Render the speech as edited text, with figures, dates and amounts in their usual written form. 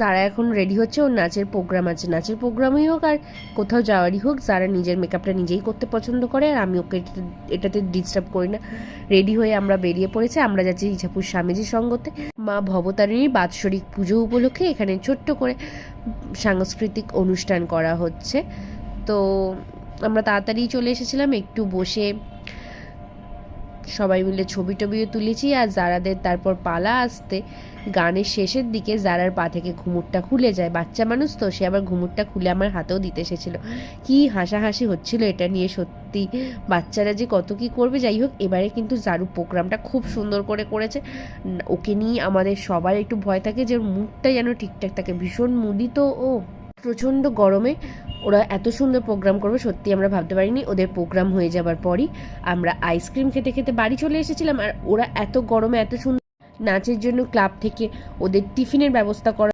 যারা এখন রেডি হচ্ছে, ওর নাচের প্রোগ্রাম আছে, নাচের প্রোগ্রামই হোক আর কোথাও যাওয়ারই হোক, যারা নিজের মেকআপটা নিজেই করতে পছন্দ করে, আর আমি ওকে এটাতে ডিস্টার্ব করি না। রেডি হয়ে আমরা বেরিয়ে পড়েছি। আমরা যাচ্ছি ইছাপুর স্বামীজির সঙ্গতে। মা ভবতারিণীর বাৎসরিক পুজো উপলক্ষে এখানে ছোট্ট করে সাংস্কৃতিক অনুষ্ঠান করা হচ্ছে। তো আমরা তাড়াতাড়ি চলে এসেছিলাম, একটু বসে সবাই মিলে ছবি টবিও তুলেছি। আর যারাদের তারপর পালা আসতে, গানের শেষের দিকে যারার পা থেকে ঘুমুরটা খুলে যায়, বাচ্চা মানুষ তো, সে আবার ঘুমুরটা খুলে আমার হাতেও দিতে এসেছিলো। কি হাসাহাসি হচ্ছিল এটা নিয়ে, সত্যি বাচ্চারা যে কত কি করবে। যাই হোক, এবারে কিন্তু জারু প্রোগ্রামটা খুব সুন্দর করে করেছে। ওকে নিয়ে আমাদের সবার একটু ভয় থাকে যে ওর মুখটা যেন ঠিকঠাক থাকে, ভীষণ মুডি তো ও। প্রচণ্ড গরমে ওরা এত সুন্দর প্রোগ্রাম করবে সত্যি আমরা ভাবতে পারিনি। ওদের প্রোগ্রাম হয়ে যাবার পরই আমরা আইসক্রিম খেতে খেতে বাড়ি চলে এসেছিলাম। আর ওরা এত গরমে এত সুন্দর নাচের জন্য ক্লাব থেকে ওদের টিফিনের ব্যবস্থা করা